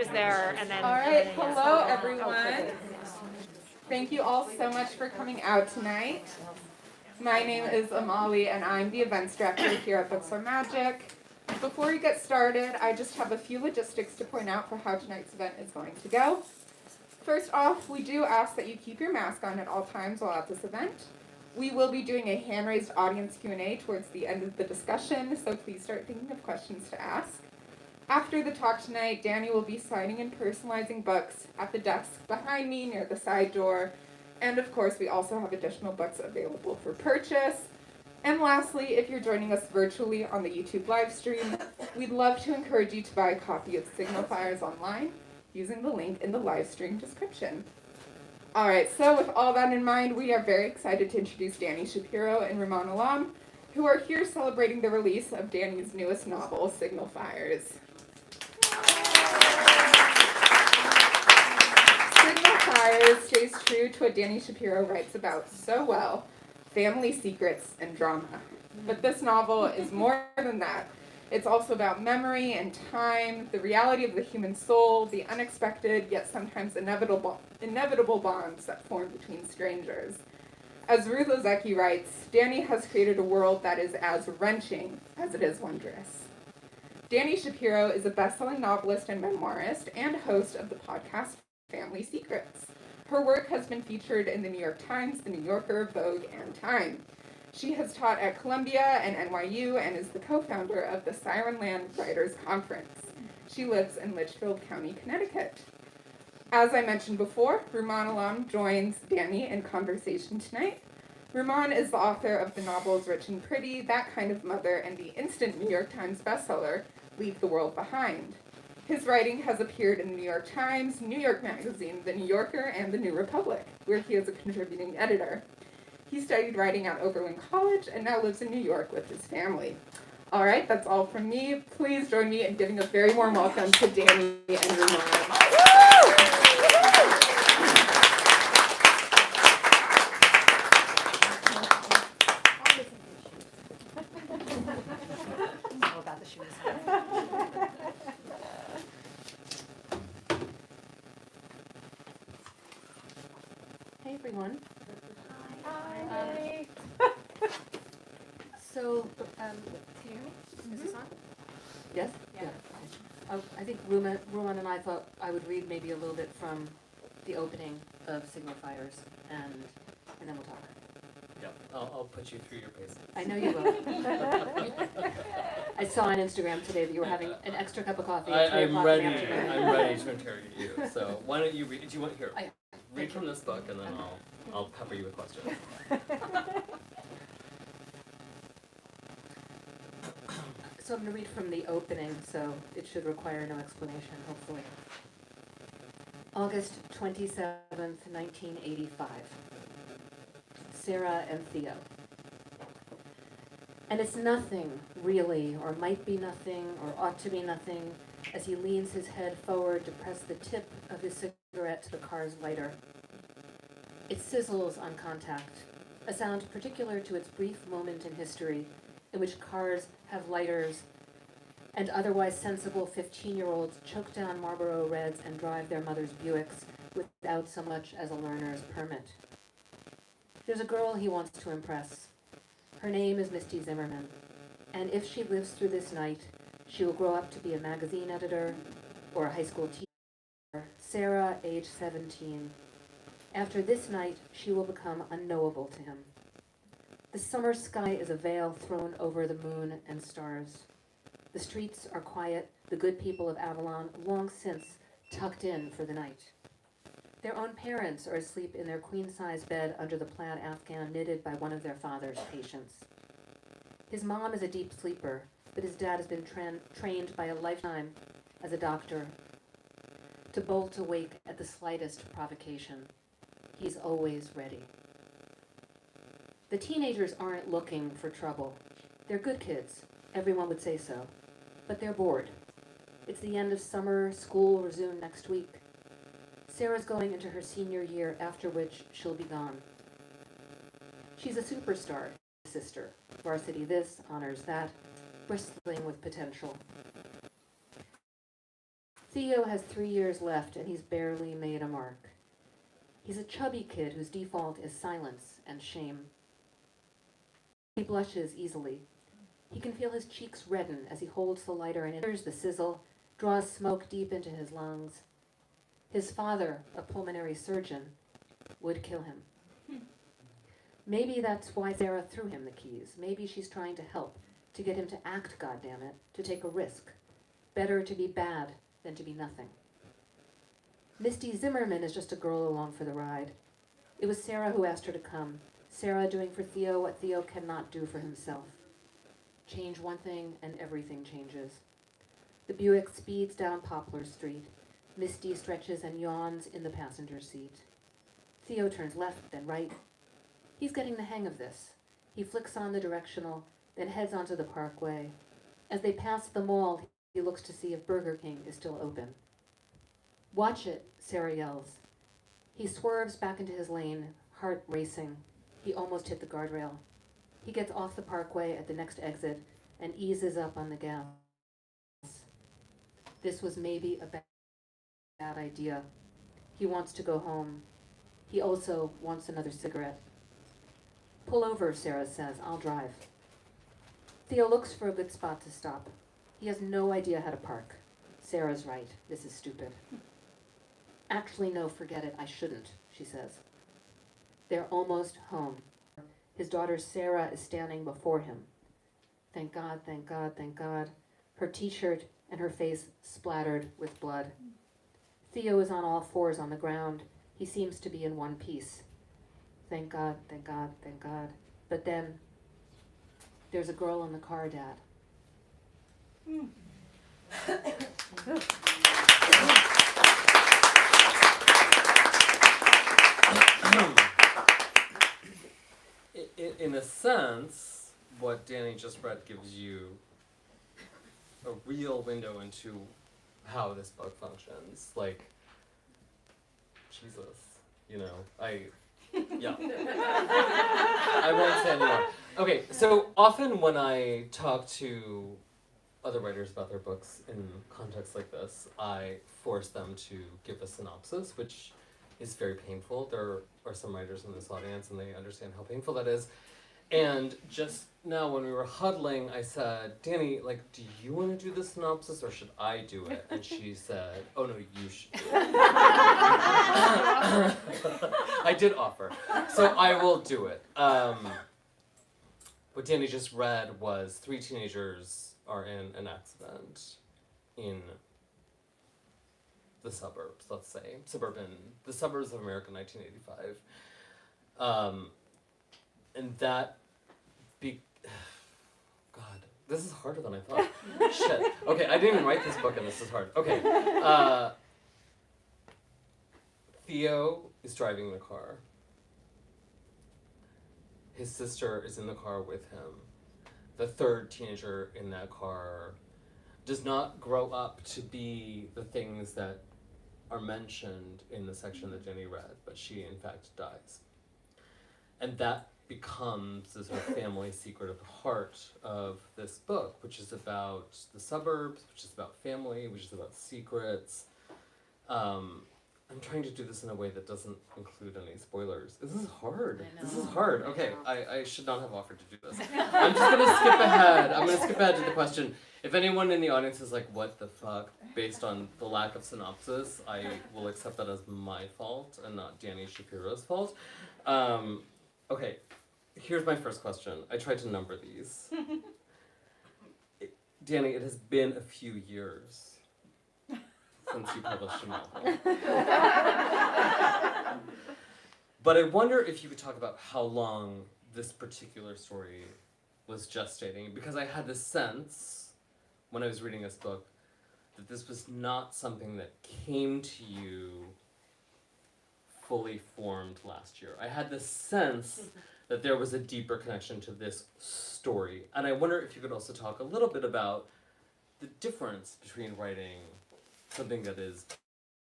was there, and then... All right, hello everyone. Thank you all so much for coming out tonight. My name is Amali, and I'm the events director here at Books Are Magic. Before we get started, I just have a few logistics to point out for how tonight's event is going to go. First off, we do ask that you keep your mask on at all times while at this event. We will be doing a hand-raised audience Q&A towards the end of the discussion, so please start thinking of questions to ask. After the talk tonight, Dani will be signing and personalizing books at the desk behind me near the side door. And of course, we also have additional books available for purchase. And lastly, if you're joining us virtually on the YouTube live stream, we'd love to encourage you to buy a copy of Signifiers online using the link in the live stream description. All right, so with all that in mind, we are very excited to introduce Dani Shapiro and Rumaan Alam, who are here celebrating the release of Dani's newest novel, Signifiers. Signifiers stays true to what Dani Shapiro writes about so well, family secrets and drama. But this novel is more than that. It's also about memory and time, the reality of the human soul, the unexpected yet sometimes inevitable bonds that form between strangers. As Ruth Ozeki writes, Dani has created a world that is as wrenching as it is wondrous. Dani Shapiro is a best-selling novelist and memoirist and host of the podcast Family Secrets. Her work has been featured in the New York Times, the New Yorker, Vogue, and Time. She has taught at Columbia and NYU and is the co-founder of the Sirenland Writers Conference. She lives in Litchfield County, Connecticut. As I mentioned before, Rumaan Alam joins Dani in conversation tonight. Rumaan is the author of the novels Rich and Pretty, That Kind of Mother, and the instant New York Times bestseller, Leave the World Behind. His writing has appeared in the New York Times, New York Magazine, The New Yorker, and The New Republic, where he is a contributing editor. He studied writing at Oberlin College and now lives in New York with his family. All right, that's all from me. Please join me in giving a very warm welcome to Dani and Rumaan. All about the shoes. Hey everyone. Hi. So, Can you hear me? Is this on? yes? Yeah. I think Rumaan and I thought I would read maybe a little bit from the opening of Signifiers, and then we'll talk. Yep, I'll put you through your paces. I know you will. I saw on Instagram today that you were having an extra cup of coffee at 3 I'm o'clock ready. in the afternoon. I'm ready to interrogate you. So why don't you read? Do you want here? I- Read from this book, and then I'll pepper you with questions. So I'm going to read from the opening, so it should require no explanation, hopefully. August 27th, 1985. Sarah and Theo. And it's nothing, really, or might be nothing, or ought to be nothing, as he leans his head forward to press the tip of his cigarette to the car's lighter. It sizzles on contact, a sound particular to its brief moment in history, in which cars have lighters, and otherwise sensible 15-year-olds choke down Marlboro Reds and drive their mother's Buicks without so much as a learner's permit. There's a girl he wants to impress. Her name is Misty Zimmerman, and if she lives through this night, she will grow up to be a magazine editor or a high school teacher. Sarah, age 17. After this night, she will become unknowable to him. The summer sky is a veil thrown over the moon and stars. The streets are quiet, the good people of Avalon long since tucked in for the night. Their own parents are asleep in their queen-size bed under the plaid afghan knitted by one of their father's patients. His mom is a deep sleeper, but his dad has been trained by a lifetime as a doctor to bolt awake at the slightest provocation. He's always ready. The teenagers aren't looking for trouble. They're good kids, everyone would say so, but they're bored. It's the end of summer, school will resume next week. Sarah's going into her senior year, after which she'll be gone. She's a superstar, sister. Varsity this, honors that, bristling with potential. Theo has 3 years left and he's barely made a mark. He's a chubby kid whose default is silence and shame. He blushes easily. He can feel his cheeks redden as he holds the lighter and enters the sizzle, draws smoke deep into his lungs. His father, a pulmonary surgeon, would kill him. Maybe that's why Sarah threw him the keys. Maybe she's trying to help, to get him to act, goddammit, to take a risk. Better to be bad than to be nothing. Misty Zimmerman is just a girl along for the ride. It was Sarah who asked her to come. Sarah doing for Theo what Theo cannot do for himself. Change one thing and everything changes. The Buick speeds down Poplar Street. Misty stretches and yawns in the passenger seat. Theo turns left, then right. He's getting the hang of this. He flicks on the directional, then heads onto the parkway. As they pass the mall, he looks to see if Burger King is still open. "Watch it," Sarah yells. He swerves back into his lane, heart racing. He almost hit the guardrail. He gets off the parkway at the next exit and eases up on the gas. This was maybe a bad idea. He wants to go home. He also wants another cigarette. "Pull over," Sarah says. "I'll drive." Theo looks for a good spot to stop. He has no idea how to park. Sarah's right. This is stupid. "Actually, no, forget it. I shouldn't," she says. They're almost home. His daughter Sarah is standing before him. Thank God, thank God, thank God. Her t-shirt and her face splattered with blood. Theo is on all fours on the ground. He seems to be in one piece. Thank God, thank God, thank God. But then, there's a girl in the car, Dad. In a sense, what Dani just read gives you a real window into how this book functions. Like, Jesus, yeah. I won't say anymore. Okay, so often when I talk to other writers about their books in contexts like this, I force them to give a synopsis, which is very painful. There are some writers in this audience and they understand how painful that is. And just now when we were huddling, I said, "Dani, do you want to do the synopsis or should I do it?" And she said, "Oh no, you should do it." I did offer. So I will do it. What Dani just read was 3 teenagers are in an accident in the suburbs, let's say, the suburbs of America in 1985. And that God, this is harder than I thought. Shit. Okay, I didn't even write this book and this is hard. Okay. Theo is driving the car. His sister is in the car with him. The third teenager in that car does not grow up to be the things that are mentioned in the section that Dani read, but she in fact dies. And that becomes the sort of family secret at the heart of this book, which is about the suburbs, which is about family, which is about secrets. I'm trying to do this in a way that doesn't include any spoilers. This is hard. This is hard. Okay, I should not have offered to do this. I'm just going to skip ahead. I'm going to skip ahead to the question. If anyone in the audience is like, what the fuck, based on the lack of synopsis, I will accept that as my fault and not Dani Shapiro's fault. Okay, here's my first question. I tried to number these. Dani, it has been a few years since you published a novel. But I wonder if you could talk about how long this particular story was gestating, because I had the sense, when I was reading this book, that this was not something that came to you fully formed last year. I had the sense that there was a deeper connection to this story. And I wonder if you could also talk a little bit about the difference between writing something that is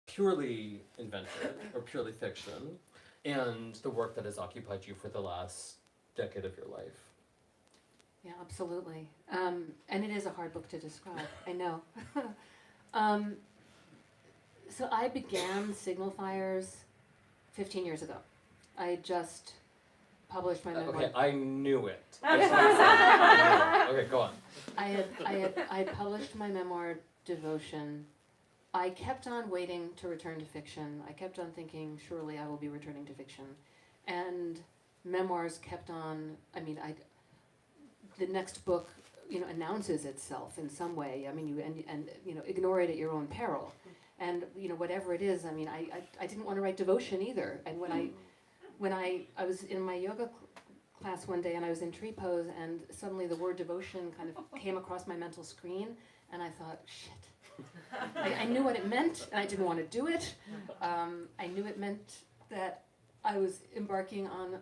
purely invented or purely fiction and the work that has occupied you for the last decade of your life. Yeah, absolutely. And it is a hard book to describe, I know. So I began Signal Fires 15 years ago. I just published my memoir. Okay, I knew it. I just wanted to say, I knew it. Okay, go on. I published my memoir, Devotion. I kept on waiting to return to fiction. I kept on thinking, surely I will be returning to fiction. And memoirs kept on, the next book, announces itself in some way. Ignore it at your own peril. And, whatever it is, I didn't want to write Devotion either. And when I was in my yoga class one day and I was in tree pose and suddenly the word devotion kind of came across my mental screen and I thought, shit. I knew what it meant and I didn't want to do it. I knew it meant that I was embarking on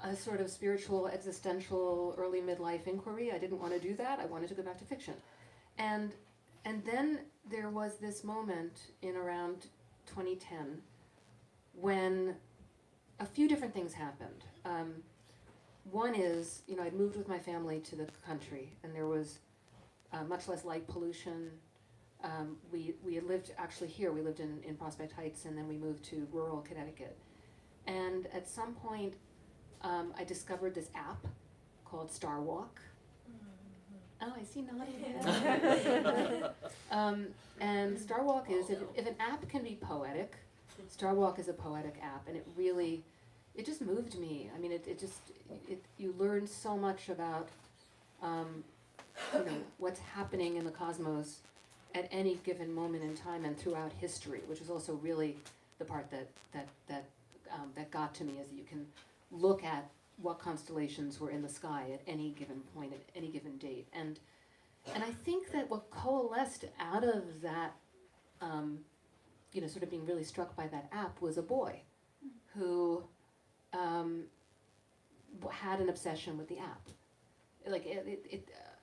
a sort of spiritual, existential, early midlife inquiry. I didn't want to do that. I wanted to go back to fiction. And then there was this moment in around 2010 when a few different things happened. One is, I'd moved with my family to the country, and there was much less light pollution. We had lived actually here. We lived in Prospect Heights, and then we moved to rural Connecticut. And at some point, I discovered this app called Star Walk. Oh, I see nodding. And Star Walk is, if an app can be poetic, Star Walk is a poetic app, and it just moved me. You learn so much about, what's happening in the cosmos at any given moment in time and throughout history, which is also really the part that got to me, is that you can look at what constellations were in the sky at any given point, at any given date. And I think that what coalesced out of that, sort of being really struck by that app, was a boy who had an obsession with the app.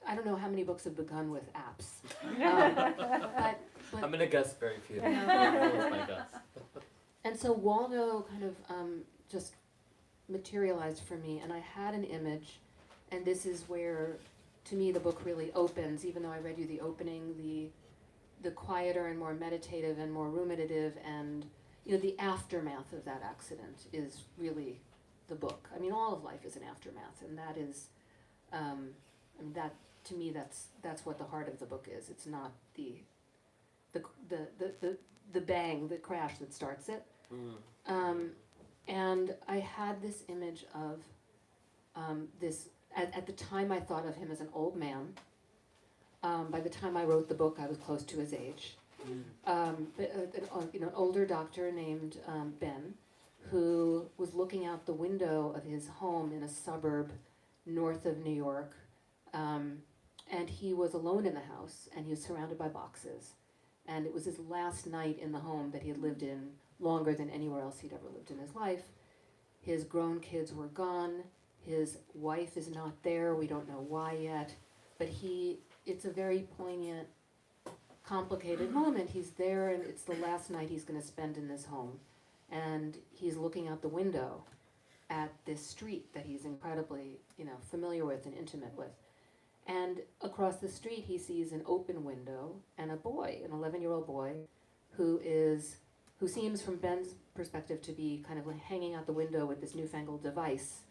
I don't know how many books have begun with apps. But I'm going to guess very few. That was my guess. And so Waldo kind of just materialized for me, and I had an image, and this is where, to me, the book really opens. Even though I read you the opening, the quieter and more meditative and more ruminative, and the aftermath of that accident is really the book. All of life is an aftermath, and that is, that to me, that's what the heart of the book is. It's not the bang, the crash that starts it. And I had this image of this. At the time, I thought of him as an old man. By the time I wrote the book, I was close to his age. An older doctor named Ben, who was looking out the window of his home in a suburb north of New York, and he was alone in the house, and he was surrounded by boxes. And it was his last night in the home that he had lived in longer than anywhere else he'd ever lived in his life. His grown kids were gone. His wife is not there. We don't know why yet. But it's a very poignant, complicated moment. He's there, and it's the last night he's going to spend in this home. And he's looking out the window at this street that he's incredibly, familiar with and intimate with. And across the street, he sees an open window and a boy, an 11-year-old boy, who seems, from Ben's perspective, to be kind of like hanging out the window with this newfangled device,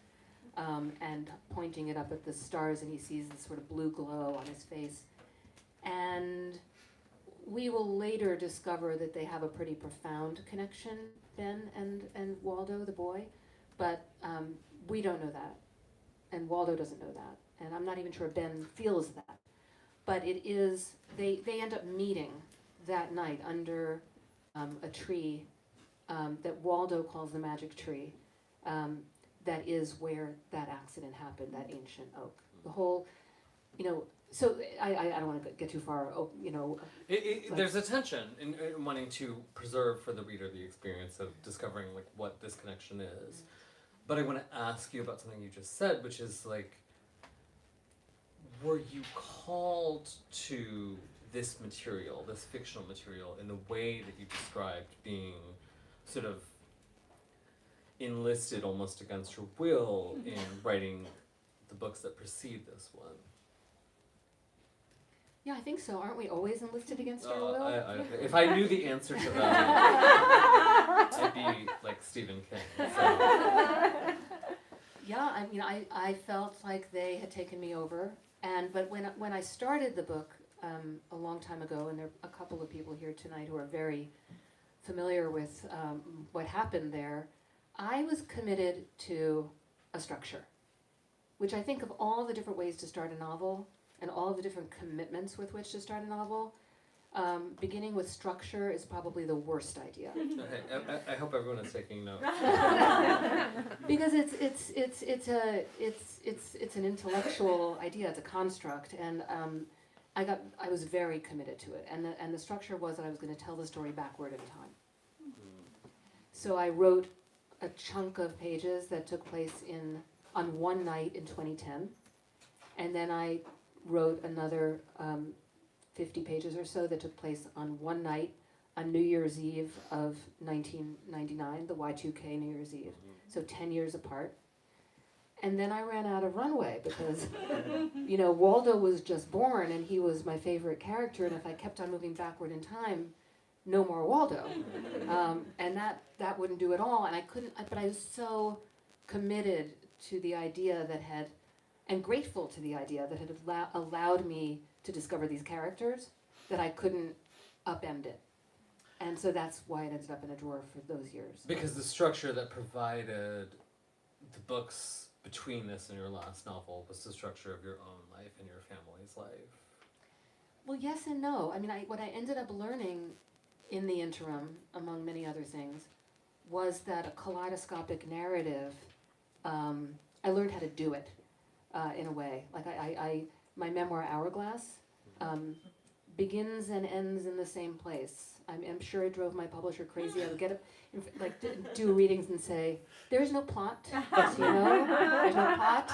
and pointing it up at the stars, and he sees this sort of blue glow on his face. And we will later discover that they have a pretty profound connection, Ben and Waldo, the boy, but we don't know that, and Waldo doesn't know that, and I'm not even sure Ben feels that. But it is, they end up meeting that night under a tree that Waldo calls the magic tree, that is where that accident happened, that ancient oak. The whole, so I don't want to get too far, There's a tension in wanting to preserve for the reader the experience of discovering what this connection is. But I want to ask you about something you just said, which is were you called to this material, this fictional material, in the way that you described, being sort of enlisted almost against your will in writing the books that precede this one? Yeah, I think so. Aren't we always enlisted against our will? If I knew the answer to that, I'd be like Stephen King. So. Yeah, I mean, I felt like they had taken me over, but when I started the book a long time ago, and there are a couple of people here tonight who are very familiar with what happened there, I was committed to a structure, which I think of all the different ways to start a novel and all the different commitments with which to start a novel, beginning with structure is probably the worst idea. Okay, I hope everyone is taking notes. Because it's an intellectual idea, it's a construct, and I was very committed to it, and the structure was that I was going to tell the story backward in time. So I wrote a chunk of pages that took place on one night in 2010, and then I wrote another 50 pages or so that took place on one night on New Year's Eve of 1999, the Y2K New Year's Eve, so 10 years apart. And then I ran out of runway because, Waldo was just born and he was my favorite character, and if I kept on moving backward in time, no more Waldo. And that wouldn't do at all, and I couldn't, but I was so committed to the idea and grateful to the idea that had allowed me to discover these characters, that I couldn't upend it. And so that's why it ended up in a drawer for those years. Because the structure that provided the books between this and your last novel was the structure of your own life and your family's life. Well, yes and no. I mean, what I ended up learning in the interim, among many other things, was that a kaleidoscopic narrative, I learned how to do it in a way. Like my memoir, Hourglass, begins and ends in the same place. I'm sure it drove my publisher crazy. I would get up, do readings and say, "There's no plot, there's no plot."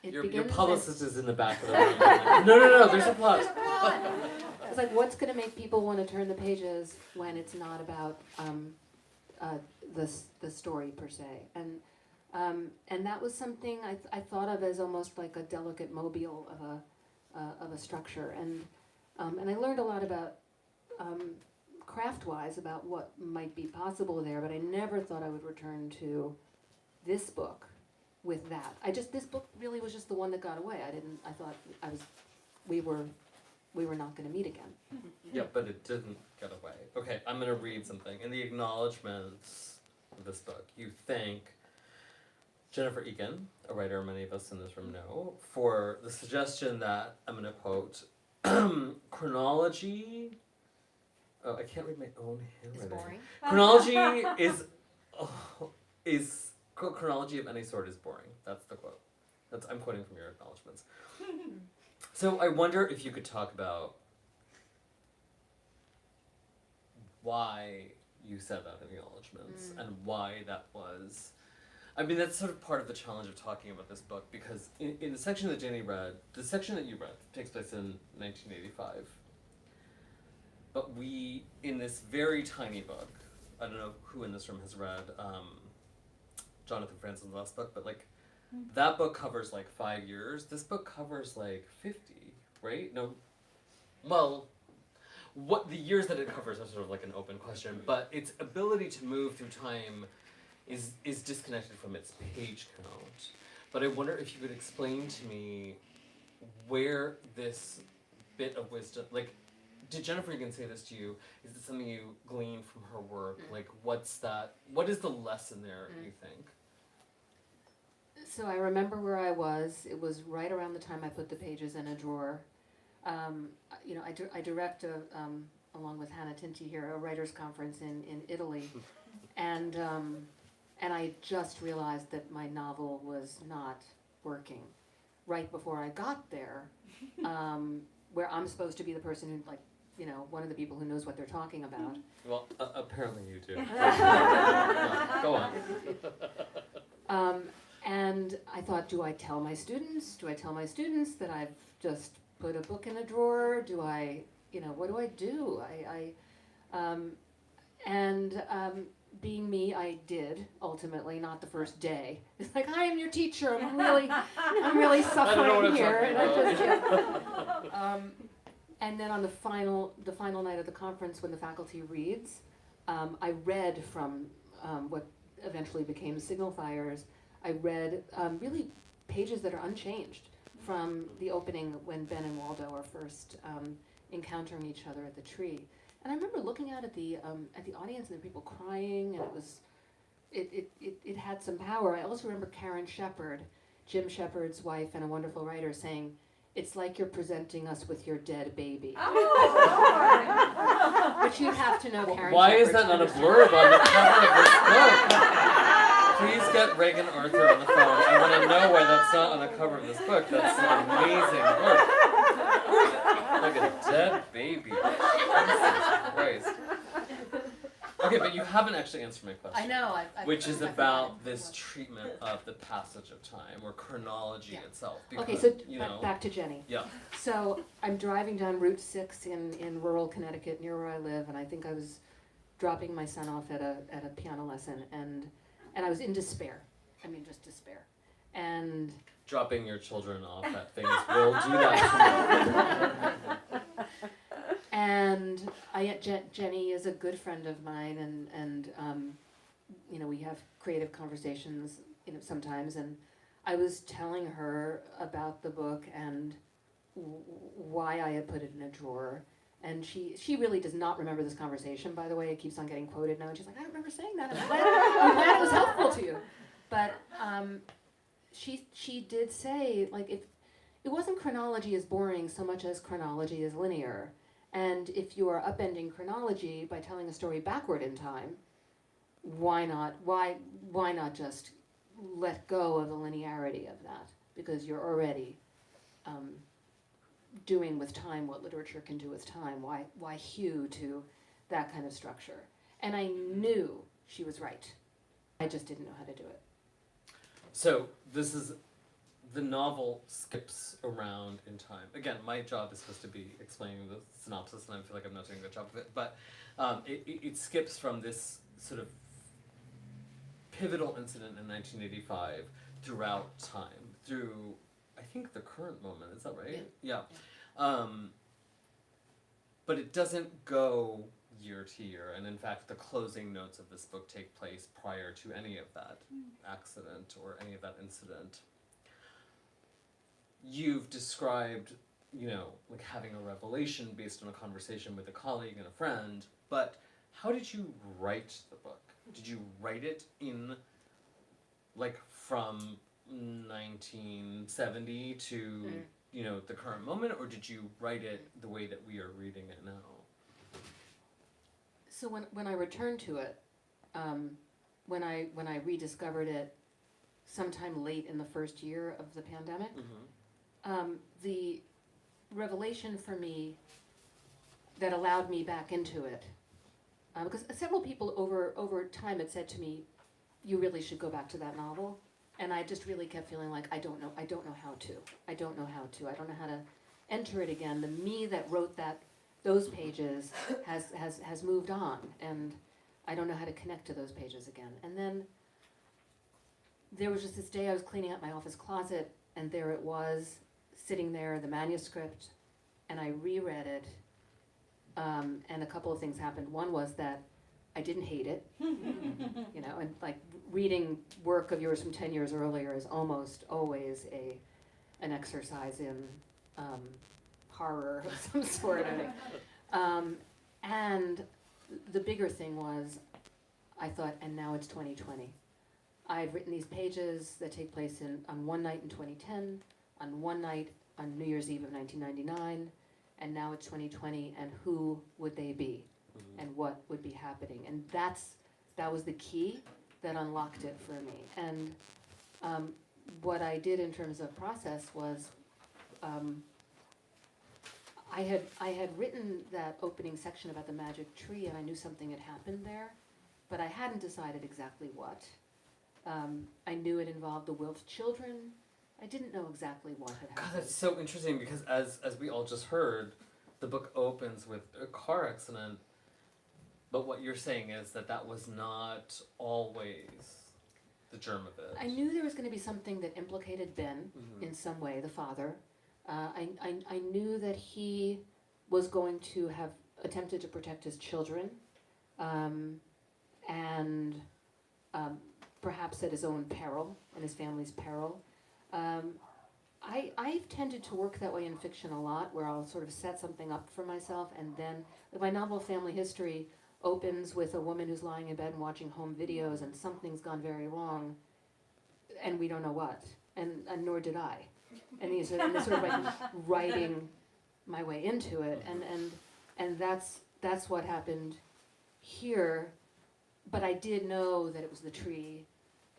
Your publicist is in the back of the room. No, there's a plot. It's like, what's going to make people want to turn the pages when it's not about the story per se? And that was something I thought of as almost like a delicate mobile of a structure, and I learned a lot about craft-wise about what might be possible there, but I never thought I would return to this book with that. This book really was just the one that got away. I thought we were not going to meet again. Yeah, but it didn't get away. Okay, I'm going to read something. In the acknowledgments of this book, you thank Jennifer Egan, a writer many of us in this room know, for the suggestion that, I'm going to quote, chronology... Oh, I can't read my own handwriting. It's boring. Chronology of any sort is boring. That's the quote. I'm quoting from your acknowledgments. So I wonder if you could talk about why you said that in the acknowledgments and why that was. I mean, that's sort of part of the challenge of talking about this book, because in the section that Dani read, the section that you read takes place in 1985. But we, in this very tiny book, I don't know who in this room has read Jonathan Franzen's last book, but that book covers 5 years. This book covers 50, right? No, well, what the years that it covers are sort of an open question, but its ability to move through time is disconnected from its page count. But I wonder if you could explain to me where this bit of wisdom, did Jennifer Egan say this to you? Is it something you gleaned from her work? What is the lesson there, you think? So I remember where I was. It was right around the time I put the pages in a drawer. I direct, along with Hannah Tinti here, a writers' conference in Italy. And I just realized that my novel was not working. Right before I got there, where I'm supposed to be the person who, one of the people who knows what they're talking about. Well, apparently you do. Go on. And I thought, do I tell my students? Do I tell my students that I've just put a book in a drawer? Do I, what do I do? Being me, I did ultimately, not the first day. It's I am your teacher. I'm really suffering here. And I just, And then on the final night of the conference, when the faculty reads, I read from what eventually became Signal Fires. I read really pages that are unchanged from the opening when Ben and Waldo are first encountering each other at the tree. And I remember looking out at the audience and there were people crying, and it had some power. I also remember Karen Shepard, Jim Shepard's wife and a wonderful writer, saying, "It's like you're presenting us with your dead baby." But you'd have to know Karen Why Shepard is that to not a understand. blurb on the cover of this book? Please get Reagan Arthur on the phone. I want to know why that's not on the cover of this book. That's an amazing work. Like a dead baby. Jesus Christ. Okay, but you haven't actually answered my question. I know. Which is about this treatment of the passage of time, or chronology itself. Because, Okay, so you know, back to Jenny. Yeah. So I'm driving down Route 6 in rural Connecticut, near where I live, and I think I was dropping my son off at a piano lesson, and I was in despair. I mean, just despair. And dropping your children off at things will do that to you. And Jenny is a good friend of mine, and you know, we have creative conversations, you know, sometimes. And I was telling her about the book and why I had put it in a drawer. And she really does not remember this conversation, by the way. It keeps on getting quoted now, and she's like, "I don't remember saying that. I'm glad it was helpful to you." But she did say, like, it wasn't chronology is boring so much as chronology is linear. And if you are upending chronology by telling a story backward in time, why not just let go of the linearity of that? Because you're already doing with time what literature can do with time. Why hew to that kind of structure? And I knew she was right. I just didn't know how to do it. So this is, the novel skips around in time. Again, my job is supposed to be explaining the synopsis, and I feel like I'm not doing a good job of it. But it skips from this sort of pivotal incident in 1985 throughout time, through, I think, the current moment. Is that right? Yeah. But it doesn't go year to year, and in fact, the closing notes of this book take place prior to any of that accident or any of that incident. You've described, you know, like having a revelation based on a conversation with a colleague and a friend, but how did you write the book? Did you write it in, like, from 1970 to, you know, the current moment, or did you write it the way that we are reading it now? So when I returned to it, when I rediscovered it sometime late in the first year of the pandemic, the revelation for me that allowed me back into it, because several people over time had said to me, "You really should go back to that novel," and I just really kept feeling like I don't know how to. I don't know how to enter it again. The me that wrote those pages has moved on, and I don't know how to connect to those pages again. And then there was just this day I was cleaning up my office closet, and there it was, sitting there, the manuscript, and I reread it, and a couple of things happened. One was that I didn't hate it, you know, and like reading work of yours from 10 years earlier is almost always an exercise in horror of some sort. And the bigger thing was, I thought, and now it's 2020. I've written these pages that take place on one night in 2010, on one night on New Year's Eve of 1999, and now it's 2020, and who would they be? And what would be happening? And that was the key that unlocked it for me. And what I did in terms of process was, I had written that opening section about the magic tree, and I knew something had happened there, but I hadn't decided exactly what. I knew it involved the Wilf children. I didn't know exactly what had happened. God, that's so interesting, because as we all just heard, the book opens with a car accident, but what you're saying is that was not always the germ of it. I knew there was going to be something that implicated Ben in some way, the father. I knew that he was going to have attempted to protect his children, and perhaps at his own peril and his family's peril. I've tended to work that way in fiction a lot, where I'll sort of set something up for myself, and then my novel Family History opens with a woman who's lying in bed and watching home videos, and something's gone very wrong, and we don't know what, and nor did I. And these are sort of like writing my way into it, and that's what happened here. But I did know that it was the tree.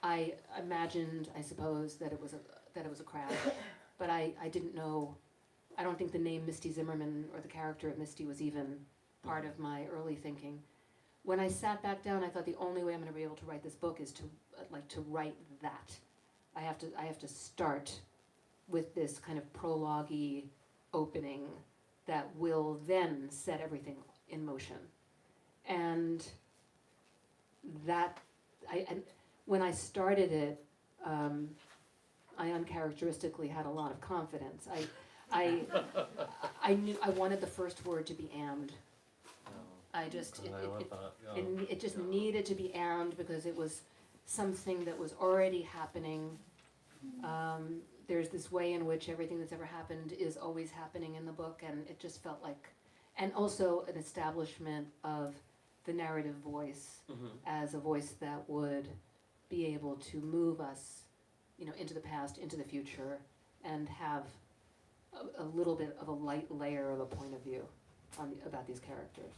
I imagined, I suppose, that it was a crab, but I didn't know. I don't think the name Misty Zimmerman or the character of Misty was even part of my early thinking. When I sat back down, I thought the only way I'm going to be able to write this book is to write that. I have to start with this kind of prologue-y opening that will then set everything in motion. And that, when I started it, I uncharacteristically had a lot of confidence. I knew I wanted the first word to be "and." I just it just needed to be "and" because it was something that was already happening. There's this way in which everything that's ever happened is always happening in the book, and it just felt like, and also an establishment of the narrative voice as a voice that would be able to move us, into the past, into the future, and have a little bit of a light layer of a point of view about these characters.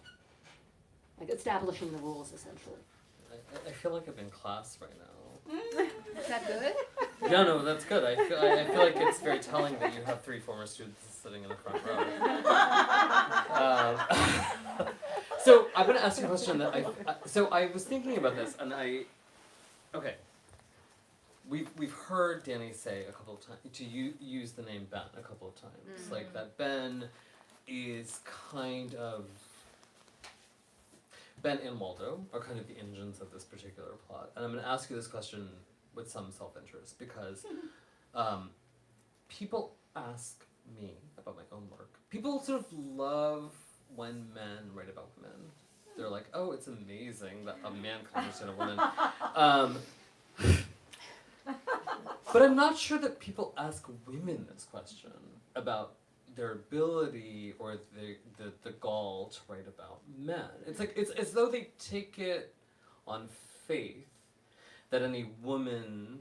Like establishing the rules, essentially. I feel like I'm in class right now. Is that good? Yeah, no, that's good. I feel like it's very telling that you have 3 former students sitting in the front row. So I'm going to ask you a question that I was thinking about this, and okay. We've heard Dani say a couple of times, to use the name Ben a couple of times, like that Ben is kind of, Ben and Waldo are kind of the engines of this particular plot. And I'm going to ask you this question with some self-interest, because people ask me about my own work. People sort of love when men write about women. They're like, oh, it's amazing that a man can understand a woman. But I'm not sure that people ask women this question about their ability or the gall to write about men. It's like it's as though they take it on faith that any woman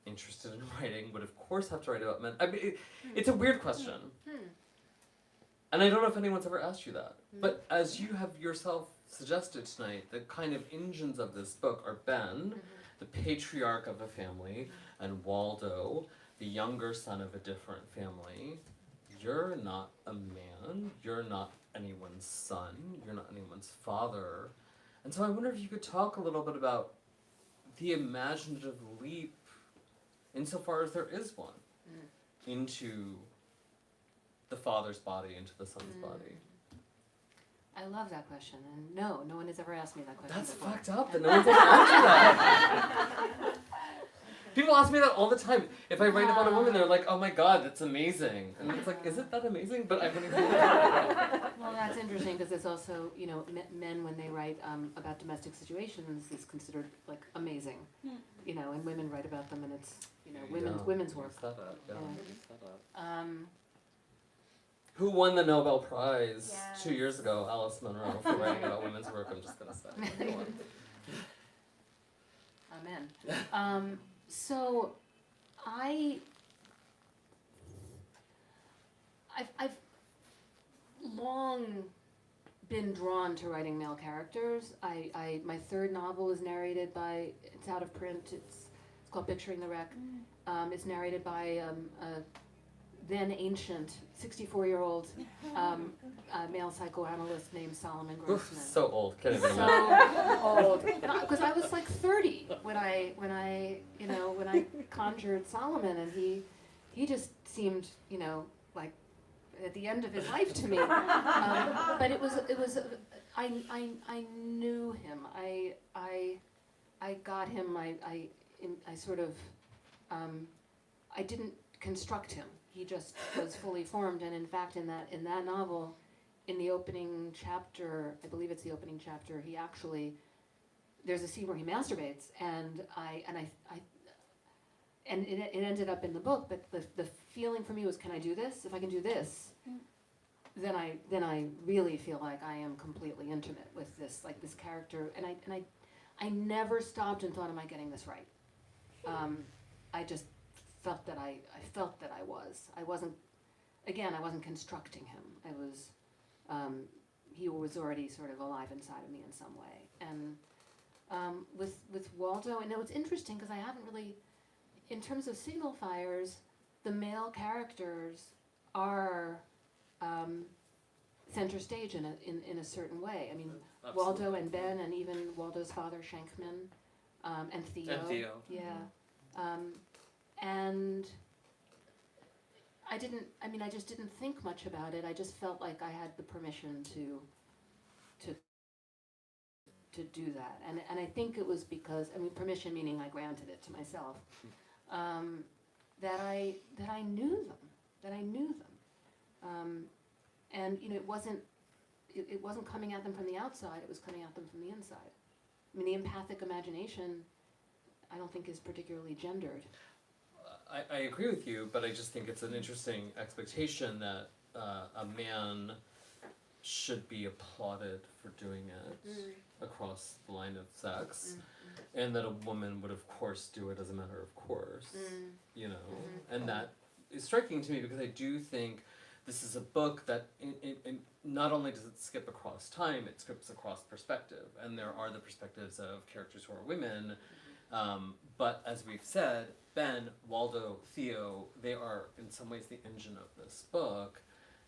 interested in writing would of course have to write about men. I mean, it's a weird question. And I don't know if anyone's ever asked you that. But as you have yourself suggested tonight, the kind of engines of this book are Ben, the patriarch of a family, and Waldo, the younger son of a different family. You're not a man, you're not anyone's son, you're not anyone's father. And so I wonder if you could talk a little bit about the imaginative leap, insofar as there is one, into the father's body, into the son's body. I love that question, and no one has ever asked me that question That's before. fucked up that no one's ever asked you that. People ask me that all the time. If I write about a woman, they're like, oh my god, that's amazing. And it's like, is it that amazing? But I wouldn't do that. Well, that's interesting, because it's also, men, when they write about domestic situations, is considered, like, amazing. And women write about them, and it's, women's work. Who won the Nobel Prize 2 years ago? Alice Munro, for writing about women's work, I'm just going to say. Amen. So, I've long been drawn to writing male characters. My third novel is narrated by, it's out of print, it's called Picturing the Wreck. It's narrated by a then ancient 64-year-old male psychoanalyst named Solomon Grossman. So old, can't even imagine. So old, because I was like 30 when I conjured Solomon, and he just seemed like at the end of his life to me. But it was I knew him. I got him. I sort of I didn't construct him. He just was fully formed, and in fact, in that novel, in the opening chapter, I believe it's the opening chapter, he actually, there's a scene where he masturbates, and it ended up in the book, but the feeling for me was, can I do this? If I can do this, then I really feel like I am completely intimate with this, like this character, and I never stopped and thought, am I getting this right? I just felt that I was. I wasn't constructing him. He was already sort of alive inside of me in some way. And with Waldo, and it's interesting because I haven't really, in terms of signal fires, the male characters are center stage in a certain way. I mean, Absolutely. Waldo and Ben, and even Waldo's father Shankman, and Theo. And Theo. Yeah. And I just didn't think much about it. I just felt like I had the permission to do that. And I think it was because, permission meaning I granted it to myself, that I knew them. And it wasn't coming at them from the outside, it was coming at them from the inside. The empathic imagination, I don't think is particularly gendered. I agree with you, but I just think it's an interesting expectation that a man should be applauded for doing it across the line of sex, and that a woman would of course do it as a matter of course, and that is striking to me because I do think this is a book that in not only does it skip across time, it skips across perspective, and there are the perspectives of characters who are women, but as we've said, Ben, Waldo, Theo, they are in some ways the engine of this book,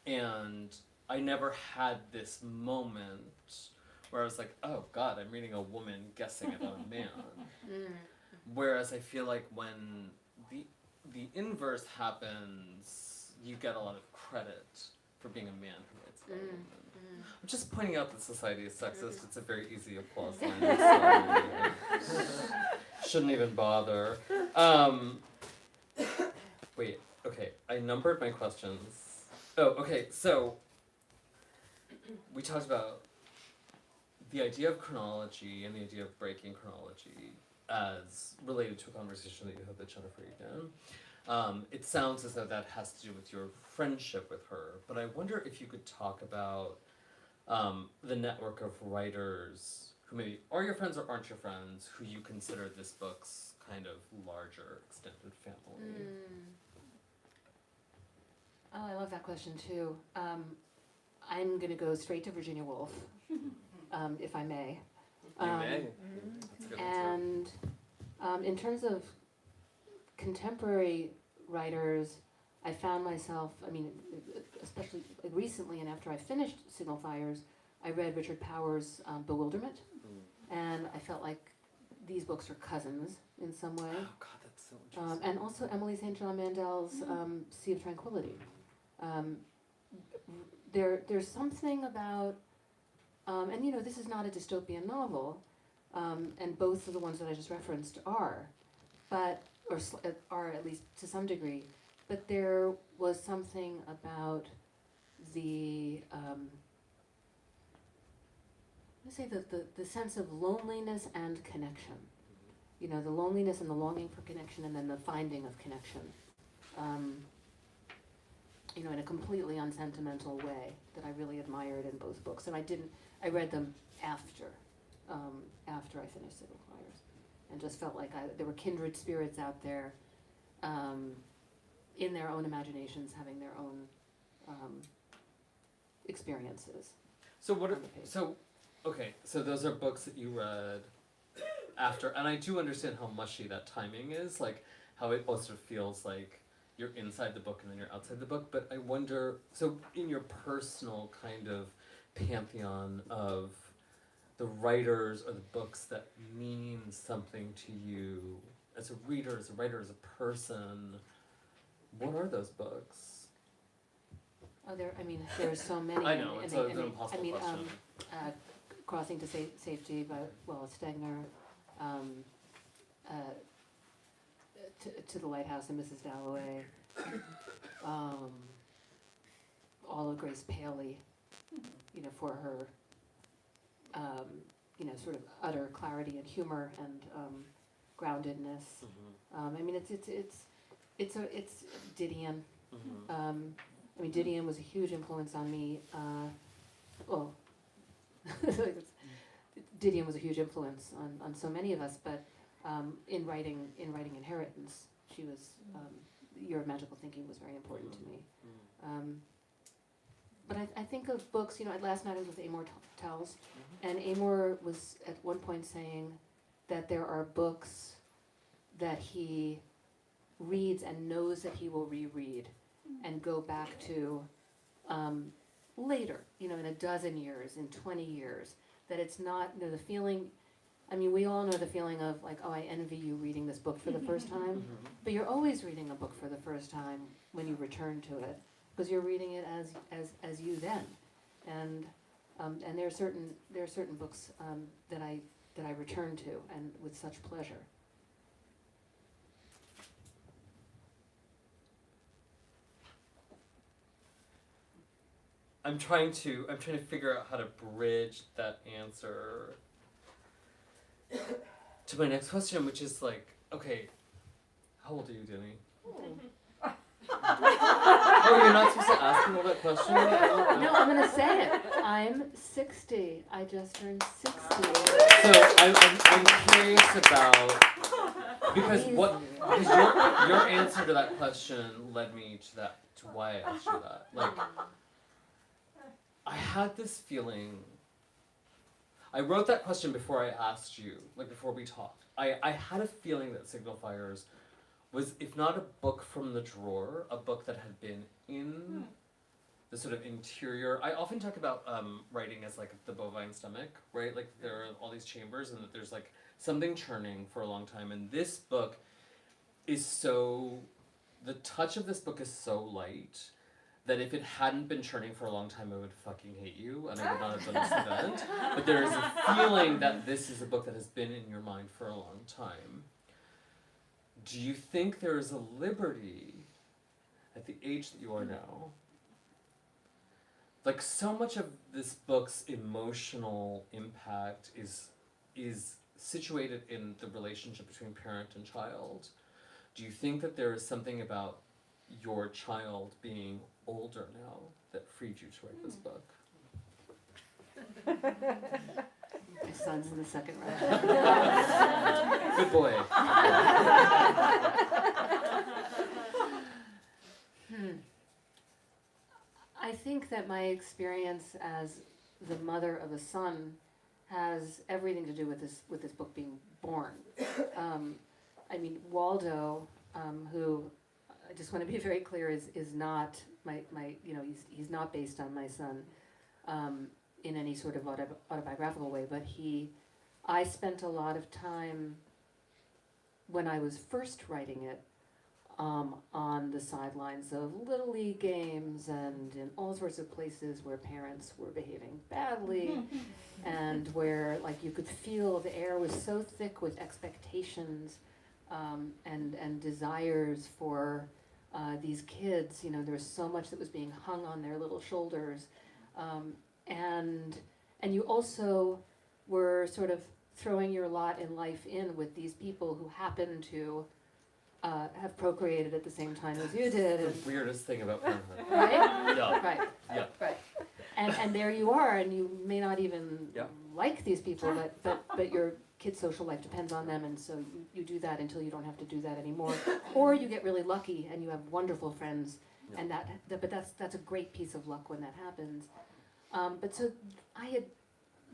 and I never had this moment where I was like, oh God, I'm reading a woman guessing about a man. Whereas I feel like when the inverse happens, you get a lot of credit for being a man who writes about a woman. I'm just pointing out that society is sexist. It's a very easy applause line. Shouldn't even bother. Wait, okay, I numbered my questions. Oh, okay, so we talked about the idea of chronology and the idea of breaking chronology as related to a conversation that you had with Jennifer Egan. It sounds as though that has to do with your friendship with her, but I wonder if you could talk about the network of writers who maybe are your friends or aren't your friends, who you consider this book's kind of larger extended family. Oh, I love that question too. I'm going to go straight to Virginia Woolf, if I may. You may. That's a good answer. And in terms of contemporary writers, I found myself, especially recently and after I finished Signal Fires, I read Richard Powers' Bewilderment, and I felt like these books are cousins in some way. Oh God, that's so interesting. And also Emily St. John Mandel's Sea of Tranquility. There's something about, and this is not a dystopian novel, and both of the ones that I just referenced are, or are at least to some degree, but there was something about the, let's say the sense of loneliness and connection. The loneliness and the longing for connection, and then the finding of connection. In a completely unsentimental way that I really admired in both books. And I read them after I finished Signal Fires, and just felt like there were kindred spirits out there, in their own imaginations, having their own experiences. So so those are books that you read after, and I do understand how mushy that timing is, like how it also feels like you're inside the book and then you're outside the book, but I wonder, so in your personal kind of pantheon of the writers or the books that mean something to you as a reader, as a writer, as a person, what are those books? Oh, there's so many. I know, it's an impossible question. Crossing to Safety by Wallace Stegner, to the Lighthouse and Mrs. Dalloway, all of Grace Paley, for her, sort of utter clarity and humor and groundedness. I mean, it's Didion. Didion was a huge influence on me. Didion was a huge influence on so many of us, but in writing Inheritance, she was, Your Magical Thinking was very important to me. But I think of books, last night I was with Amor Towles, and Amor was at one point saying that there are books that he reads and knows that he will reread and go back to later, in a dozen years, in 20 years, that it's not, the feeling, we all know the feeling of like, oh, I envy you reading this book for the first time, but you're always reading a book for the first time when you return to it, because you're reading it as you then, and there are certain books that I return to, and with such pleasure. I'm trying to figure out how to bridge that answer to my next question, which is like, okay, how old are you, Dani? Oh, you're not supposed to ask me all that question? No, I'm gonna say it. I'm 60. I just turned 60. So I'm curious about, because your answer to that question led me to why I asked you that. Like, I had this feeling. I wrote that question before I asked you, like before we talked. I had a feeling that Signal Fires was, if not a book from the drawer, a book that had been in the sort of interior. I often talk about writing as like the bovine stomach, right? Like there are all these chambers and that there's like something churning for a long time. And this book is the touch of this book is so light that if it hadn't been churning for a long time, I would fucking hate you, and I would not have done this event. But there is a feeling that this is a book that has been in your mind for a long time. Do you think there is a liberty, at the age that you are now, like so much of this book's emotional impact is situated in the relationship between parent and child? Do you think that there is something about your child being older now that freed you to write this book? My son's in the second row. Good boy. I think that my experience as the mother of a son has everything to do with this book being born. Waldo, who I just want to be very clear is not my he's not based on my son in any sort of autobiographical way, but I spent a lot of time when I was first writing it on the sidelines of Little League games and in all sorts of places where parents were behaving badly and where like you could feel the air was so thick with expectations and desires for these kids. There was so much that was being hung on their little shoulders, and you also were sort of throwing your lot in life in with these people who happen to have procreated at the same time as you did. The weirdest thing about parenthood. Right? Yeah. Right. Yeah. Right. And there you are, and you may not even like these people, but your kid's social life depends on them, and so you do that until you don't have to do that anymore. Or you get really lucky and you have wonderful friends, and but that's a great piece of luck when that happens. But so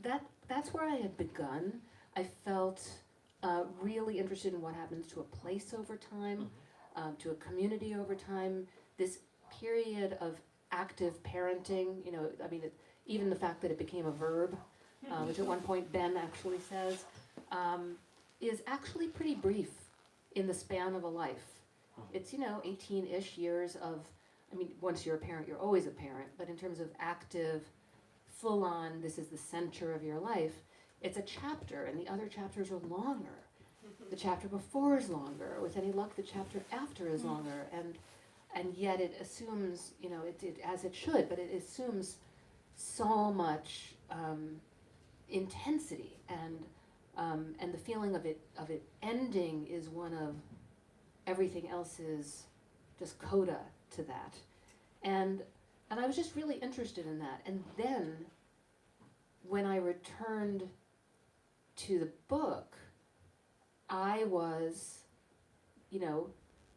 that's where I had begun. I felt really interested in what happens to a place over time, to a community over time. This period of active parenting, even the fact that it became a verb, which at one point Ben actually says, is actually pretty brief in the span of a life. It's, 18-ish years of, once you're a parent, you're always a parent, but in terms of active, full-on, this is the center of your life, it's a chapter, and the other chapters are longer. The chapter before is longer. With any luck, the chapter after is longer, and yet it assumes, it as it should, but it assumes so much intensity, and the feeling of it ending is one of everything else is just coda to that, and I was just really interested in that. And then when I returned to the book, I was, no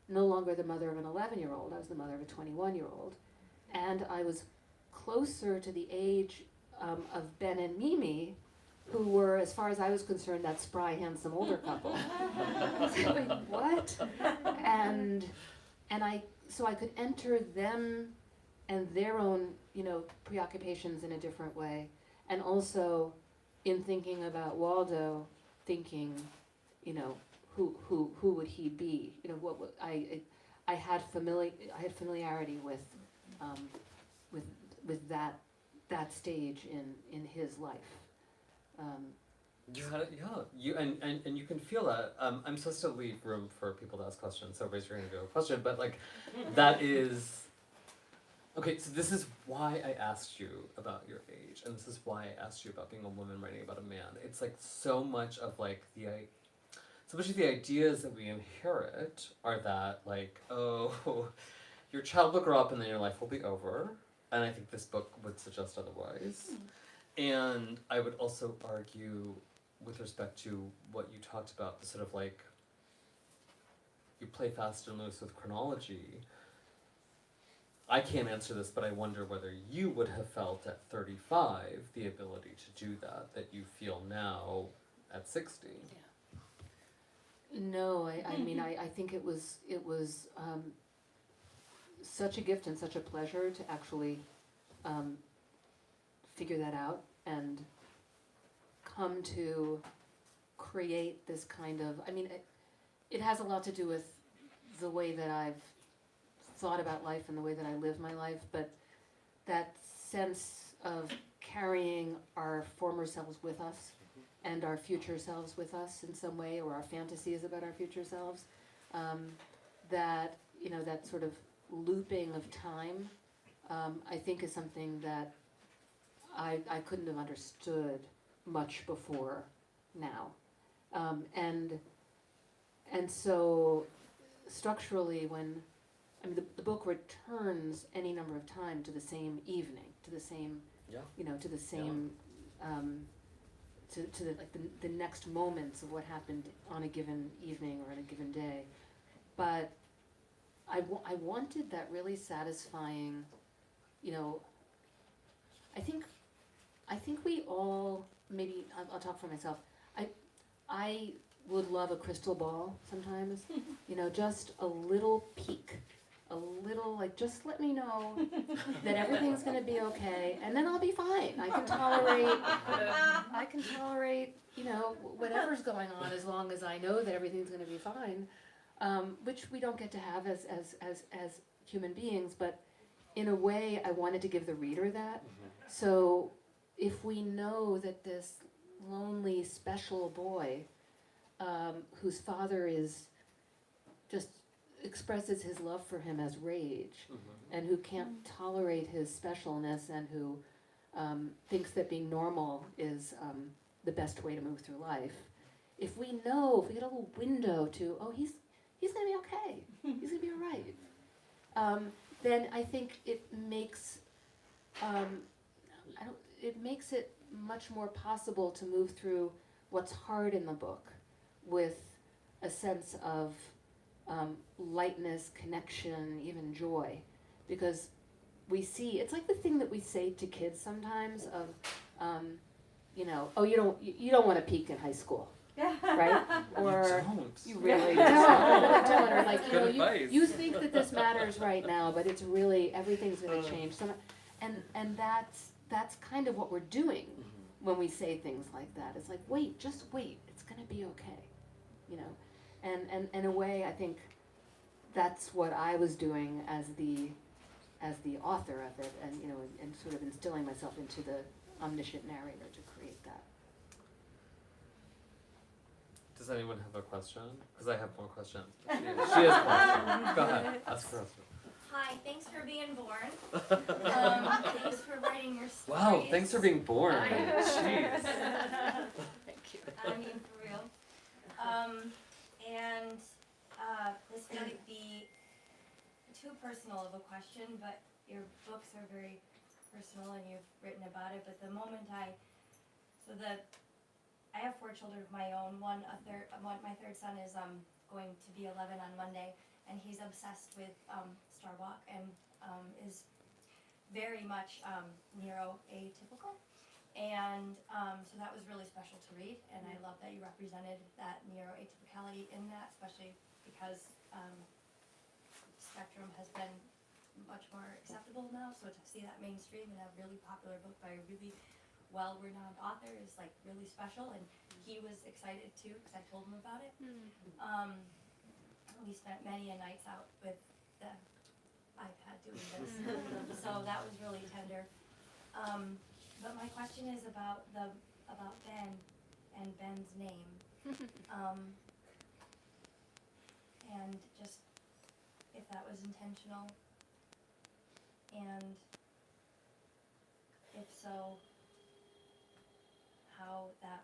longer the mother of an 11-year-old. I was the mother of a 21-year-old, and I was closer to the age of Ben and Mimi, who were, as far as I was concerned, that spry, handsome older couple. So, like, what? And so I could enter them and their own, preoccupations in a different way, and also in thinking about Waldo, thinking, who would he be? I had familiarity with that stage in his life. You and you can feel that. I'm supposed to leave room for people to ask questions, so raise your hand if you have a question. But that is okay. So this is why I asked you about your age, and this is why I asked you about being a woman writing about a man. It's so much of the ideas that we inherit are that oh, your child will grow up and then your life will be over. And I think this book would suggest otherwise. And I would also argue, with respect to what you talked about, the sort of you play fast and loose with chronology. I can't answer this, but I wonder whether you would have felt at 35 the ability to do that you feel now at 60. Yeah. No, I mean, I think it was such a gift and such a pleasure to actually figure that out and come to create this kind of, it has a lot to do with the way that I've thought about life and the way that I live my life, but that sense of carrying our former selves with us and our future selves with us in some way, or our fantasies about our future selves, that sort of looping of time, I think is something that I couldn't have understood much before now. And so structurally, when the book returns any number of time to the same evening, to the same, to the same, to the next moments of what happened on a given evening or on a given day. But I wanted that really satisfying, I think we all, maybe I'll talk for myself, I would love a crystal ball sometimes, just a little peek, a little, just let me know that everything's going to be okay, and then I'll be fine. I can tolerate, whatever's going on, as long as I know that everything's going to be fine, which we don't get to have as human beings, but in a way I wanted to give the reader that. So if we know that this lonely, special boy, whose father just expresses his love for him as rage, and who can't tolerate his specialness, and who thinks that being normal is the best way to move through life. If we get a little window to, he's gonna be okay, he's gonna be all right, then I think it makes it much more possible to move through what's hard in the book with a sense of lightness, connection, even joy, because we see, it's like the thing that we say to kids sometimes of, you don't want to peak in high school, right? Or you really don't. Or you think that this matters right now, but it's really, everything's going to change. And that's kind of what we're doing when we say things like that. It's like, just wait, it's going to be okay, And in a way, I think that's what I was doing as the author of it, and sort of instilling myself into the omniscient narrator to create that. Does anyone have a question? Because I have more questions. She has a question. Go ahead, ask her. Hi, thanks for being born. Thanks for writing your stories. Wow, thanks for being born. Hi. Jeez. Thank you. I mean, for real. And this might be too personal of a question, but your books are very personal and you've written about it. But the moment I have 4 children of my own. My third son is going to be 11 on Monday, and he's obsessed with Starbuck and is very much neuroatypical. And so that was really special to read, and I love that you represented that neuroatypicality in that, especially because spectrum has been much more acceptable now. So to see that mainstream and a really popular book by a really well-renowned author is like really special, and he was excited too because I told him about it. We spent many a nights out with the iPad doing this, so that was really tender. But my question is about Ben and Ben's name, and just if that was intentional, and if so, how that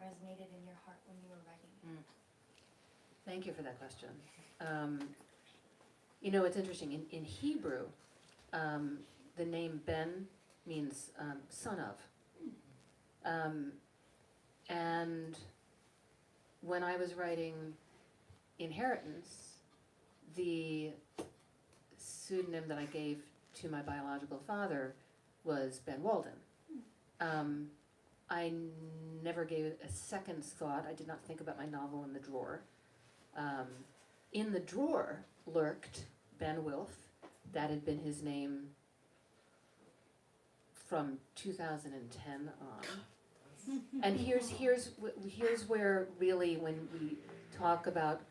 resonated in your heart when you were writing it. Thank you for that question. You know, it's interesting. In Hebrew, the name Ben means son of. And when I was writing Inheritance, the pseudonym that I gave to my biological father was Ben Walden. I never gave it a second's thought. I did not think about my novel in the drawer. In the drawer lurked Ben Wilf. That had been his name from 2010 on. And here's where really, when we talk about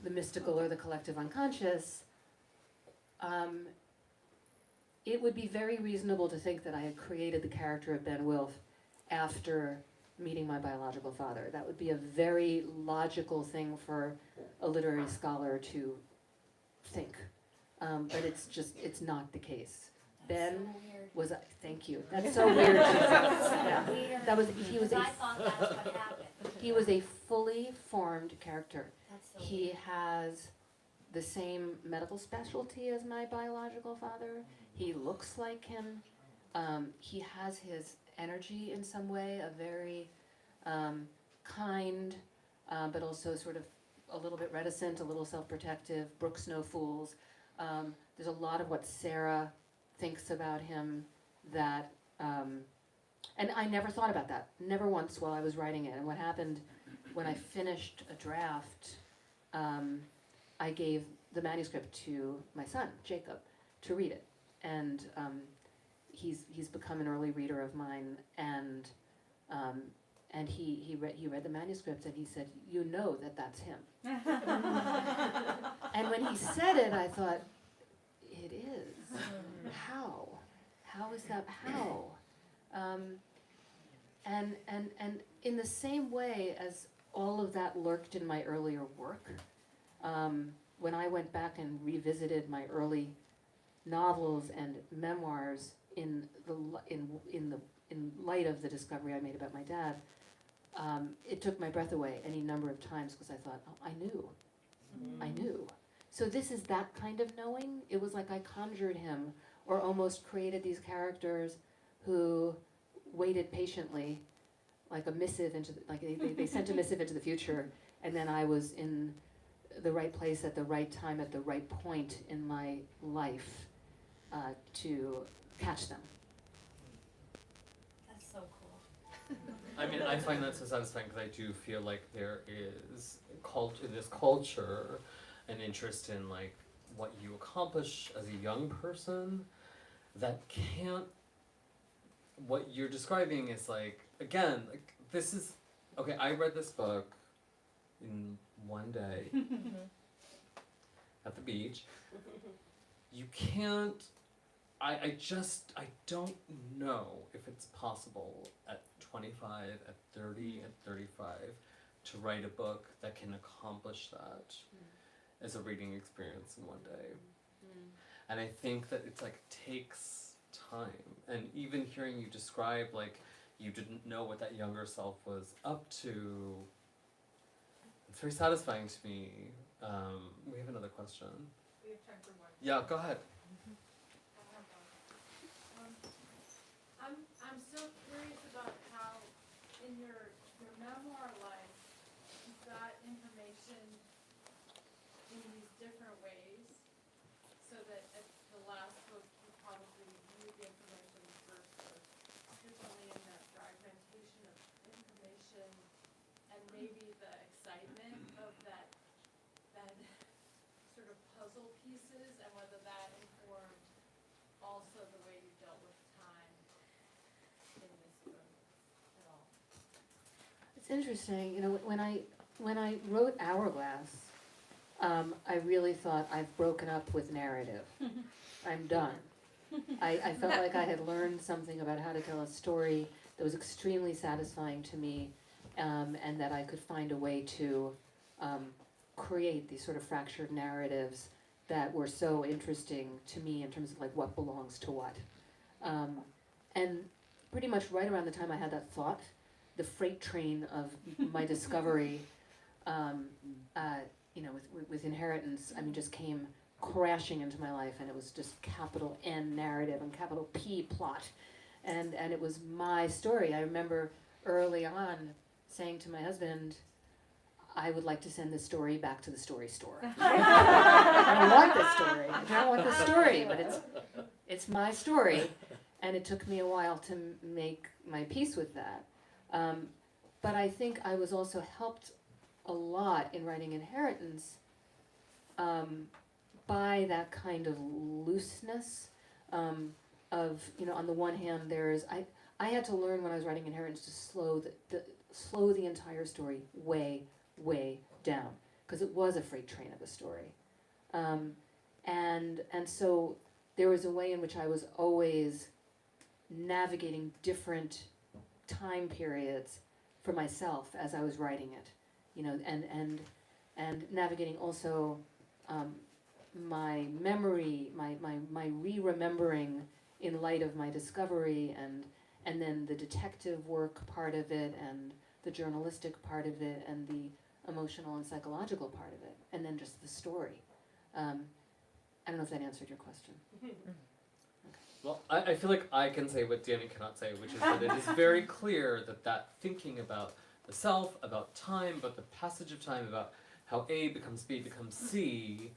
the mystical or the collective unconscious, it would be very reasonable to think that I had created the character of Ben Wilf after meeting my biological father. That would be a very logical thing for a literary scholar to think. But it's not the case. Ben So weird. was thank you. That's so weird. Yeah. Weird. He was I thought that's what happened. he was a fully formed character. That's so He has the same medical specialty as my biological father. He looks like him. He has his energy in some way, a very kind, but also sort of a little bit reticent, a little self-protective, brooks no fools. There's a lot of what Sarah thinks about him that, and I never thought about that, never once while I was writing it. And what happened when I finished a draft, I gave the manuscript to my son, Jacob, to read it. And he's become an early reader of mine, and he read the manuscript, and he said, "You know that's him." And when he said it, I thought, it is. How is that? How? And in the same way as all of that lurked in my earlier work, when I went back and revisited my early novels and memoirs in light of the discovery I made about my dad, it took my breath away any number of times because I thought, oh, I knew. So this is that kind of knowing. It was like I conjured him, or almost created these characters who waited patiently, like a missive they sent a missive into the future, and then I was in the right place at the right time at the right point in my life to catch them. That's so cool. I mean, I find that so satisfying because I do feel like there is in this culture an interest in like what you accomplish as a young person that can't. What you're describing is like, again, like this is okay. I read this book in one day at the beach. You can't. I don't know if it's possible at 25, at 30, at 35 to write a book that can accomplish that. as a reading experience in one day. And I think that it's like takes time. And even hearing you describe like you didn't know what that younger self was up to, it's very satisfying to me. We have another question. We have time for one. Yeah, go ahead. I'm still curious about how in your memoir life you've got information in these different ways, so that at the last book you probably viewed the information first or differently in that fragmentation of information, and maybe the excitement of that sort of puzzle pieces, and whether that informed also the way you dealt with time in this book at all. It's interesting, you know, when I wrote Hourglass, I really thought I've broken up with narrative. I'm done. I felt like I had learned something about how to tell a story that was extremely satisfying to me, and that I could find a way to create these sort of fractured narratives that were so interesting to me in terms of like what belongs to what. And pretty much right around the time I had that thought, the freight train of my discovery, you know, with Inheritance, I mean, just came crashing into my life, and it was just capital N narrative and capital P plot, and it was my story. I remember early on saying to my husband, I would like to send this story back to the story store. I don't want this story. I don't want this story, but it's my story, and it took me a while to make my peace with that. But I think I was also helped a lot in writing Inheritance by that kind of looseness of, you know, on the one hand, there's I had to learn when I was writing Inheritance to slow the entire story way down, because it was a freight train of a story, and so there was a way in which I was always navigating different time periods for myself as I was writing it, you know, and navigating also my memory, my re-remembering in light of my discovery, and then the detective work part of it, and the journalistic part of it, and the emotional and psychological part of it, and then just the story. I don't know if that answered your question. Well, I feel like I can say what Dani cannot say, which is that it is very clear that thinking about the self, about time, about the passage of time, about how A becomes B becomes C,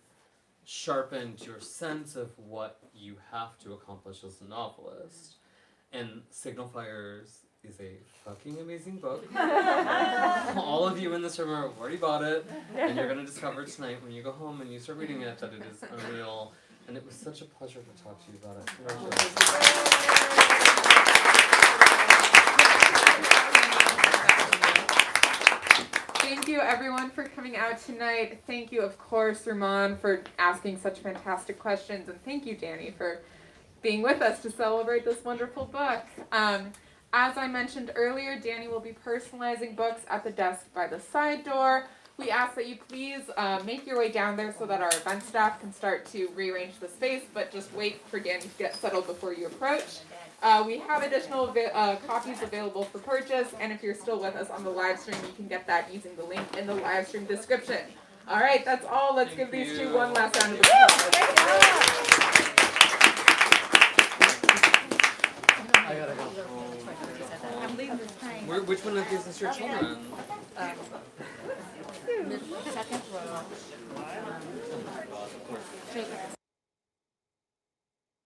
sharpened your sense of what you have to accomplish as a novelist. And Signal Fires is a fucking amazing book. All of you in this room have already bought it, and you're going to discover tonight when you go home and you start reading it that it is unreal. And it was such a pleasure to talk to you about it. Thank you everyone for coming out tonight. Thank you, of course, Rumaan, for asking such fantastic questions, and thank you, Dani, for being with us to celebrate this wonderful book. As I mentioned earlier, Dani will be personalizing books at the desk by the side door. We ask that you please make your way down there so that our event staff can start to rearrange the space, but just wait for Dani to get settled before you approach. We have additional copies available for purchase, and if you're still with us on the live stream, you can get that using the link in the live stream description. All right, that's all. Let's give these two one last round of applause. I gotta go home. I'm leaving this time. Which one of these is your children? Second row.